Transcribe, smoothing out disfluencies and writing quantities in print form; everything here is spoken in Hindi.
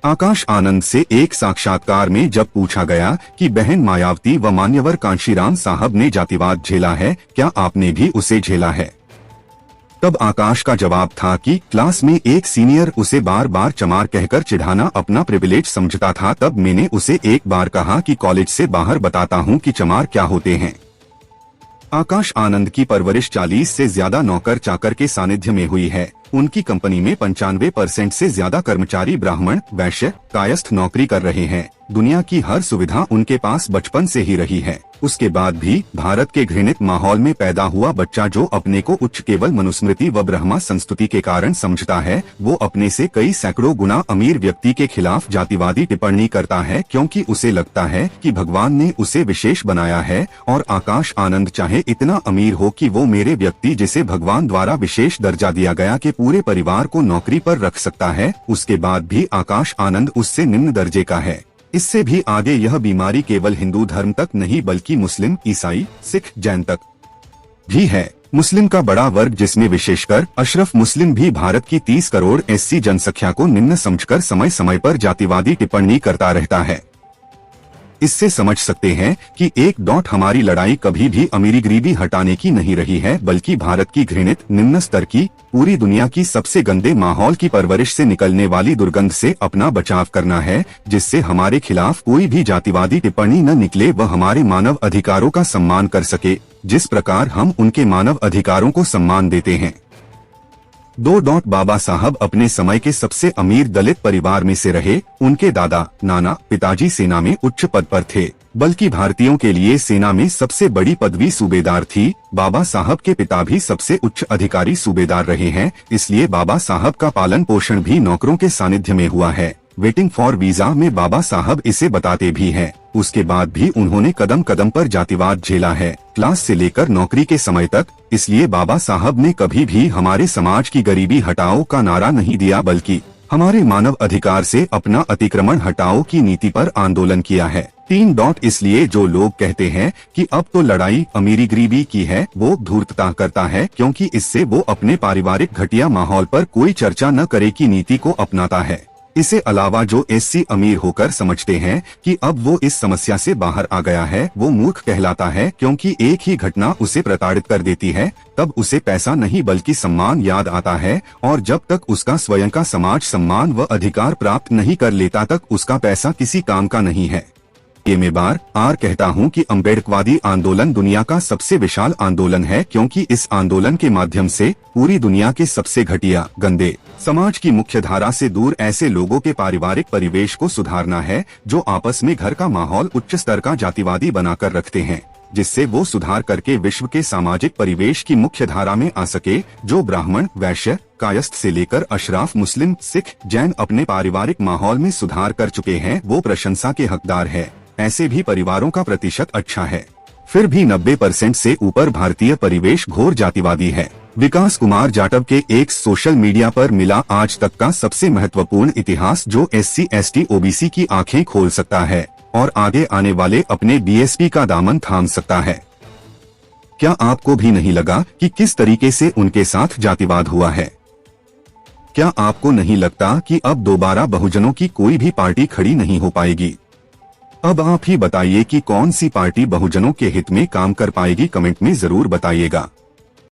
आकाश आनंद से एक साक्षात्कार में जब पूछा गया कि बहन मायावती व मान्यवर कांशीराम साहब ने जातिवाद झेला है, क्या आपने भी उसे झेला है? तब आकाश का जवाब था कि क्लास में एक सीनियर उसे बार बार चमार कहकर चिढ़ाना अपना प्रिविलेज समझता था। तब मैंने उसे एक बार कहा कि कॉलेज से बाहर बताता हूँ कि चमार क्या होते हैं। आकाश आनंद की परवरिश 40 से ज्यादा नौकर चाकर के सानिध्य में हुई है। उनकी कंपनी में 95% से ज्यादा कर्मचारी ब्राह्मण, वैश्य, कायस्थ नौकरी कर रहे हैं। दुनिया की हर सुविधा उनके पास बचपन से ही रही है। उसके बाद भी भारत के घृणित माहौल में पैदा हुआ बच्चा जो अपने को उच्च केवल मनुस्मृति व ब्रह्मा संस्तुति के कारण समझता है, वो अपने से कई सैकड़ों गुना अमीर व्यक्ति के खिलाफ जातिवादी टिप्पणी करता है, क्योंकि उसे लगता है कि भगवान ने उसे विशेष बनाया है। और आकाश आनंद चाहे इतना अमीर हो कि वो मेरे व्यक्ति जिसे भगवान द्वारा विशेष दर्जा दिया गया के पूरे परिवार को नौकरी पर रख सकता है, उसके बाद भी आकाश आनंद उससे निम्न दर्जे का है। इससे भी आगे यह बीमारी केवल हिंदू धर्म तक नहीं बल्कि मुस्लिम, ईसाई, सिख, जैन तक भी है। मुस्लिम का बड़ा वर्ग, जिसमें विशेषकर अशरफ मुस्लिम भी भारत की 30 करोड़ एससी जनसंख्या को निम्न समझकर समय समय पर जातिवादी टिप्पणी करता रहता है। इससे समझ सकते हैं कि हमारी लड़ाई कभी भी अमीरी गरीबी हटाने की नहीं रही है, बल्कि भारत की घृणित निम्न स्तर की, पूरी दुनिया की सबसे गंदे माहौल की परवरिश से निकलने वाली दुर्गंध से अपना बचाव करना है, जिससे हमारे खिलाफ कोई भी जातिवादी टिप्पणी न निकले व हमारे मानव अधिकारों का सम्मान कर सके, जिस प्रकार हम उनके मानव अधिकारों को सम्मान देते हैं। बाबा साहब अपने समय के सबसे अमीर दलित परिवार में से रहे। उनके दादा, नाना, पिताजी सेना में उच्च पद पर थे, बल्कि भारतीयों के लिए सेना में सबसे बड़ी पदवी सूबेदार थी। बाबा साहब के पिता भी सबसे उच्च अधिकारी सूबेदार रहे हैं, इसलिए बाबा साहब का पालन पोषण भी नौकरों के सानिध्य में हुआ है। वेटिंग फॉर वीजा में बाबा साहब इसे बताते भी हैं। उसके बाद भी उन्होंने कदम कदम पर जातिवाद झेला है, क्लास से लेकर नौकरी के समय तक। इसलिए बाबा साहब ने कभी भी हमारे समाज की गरीबी हटाओ का नारा नहीं दिया, बल्कि हमारे मानव अधिकार से अपना अतिक्रमण हटाओ की नीति पर आंदोलन किया है। इसलिए जो लोग कहते हैं कि अब तो लड़ाई अमीरी गरीबी की है, वो धूर्तता करता है, क्योंकि इससे वो अपने पारिवारिक घटिया माहौल पर कोई चर्चा न करे की नीति को अपनाता है। इसे अलावा जो एससी अमीर होकर समझते हैं कि अब वो इस समस्या से बाहर आ गया है, वो मूर्ख कहलाता है, क्योंकि एक ही घटना उसे प्रताड़ित कर देती है, तब उसे पैसा नहीं बल्कि सम्मान याद आता है, और जब तक उसका स्वयं का समाज सम्मान व अधिकार प्राप्त नहीं कर लेता तक उसका पैसा किसी काम का नहीं है। ये मैं बार कहता हूँ कि अम्बेडकरवादी आंदोलन दुनिया का सबसे विशाल आंदोलन है, क्योंकि इस आंदोलन के माध्यम से पूरी दुनिया के सबसे घटिया, गंदे समाज की मुख्य धारा से दूर ऐसे लोगों के पारिवारिक परिवेश को सुधारना है जो आपस में घर का माहौल उच्च स्तर का जातिवादी बनाकर रखते हैं, जिससे वो सुधार करके विश्व के सामाजिक परिवेश की मुख्य धारा में आ सके, जो ब्राह्मण, वैश्य, कायस्थ से लेकर अशराफ मुस्लिम, सिख, जैन अपने पारिवारिक माहौल में सुधार कर चुके हैं, वो प्रशंसा के हकदार है। ऐसे भी परिवारों का प्रतिशत अच्छा है, फिर भी 90% से ऊपर भारतीय परिवेश घोर जातिवादी है। विकास कुमार जाटव के एक सोशल मीडिया पर मिला आज तक का सबसे महत्वपूर्ण इतिहास, जो SC ST OBC की आंखें खोल सकता है और आगे आने वाले अपने BSP का दामन थाम सकता है। क्या आपको भी नहीं लगा कि किस तरीके से उनके साथ जातिवाद हुआ है? क्या आपको नहीं लगता कि अब दोबारा बहुजनों की कोई भी पार्टी खड़ी नहीं हो पाएगी? अब आप ही बताइए कि कौन सी पार्टी बहुजनों के हित में काम कर पाएगी। कमेंट में जरूर बताइएगा।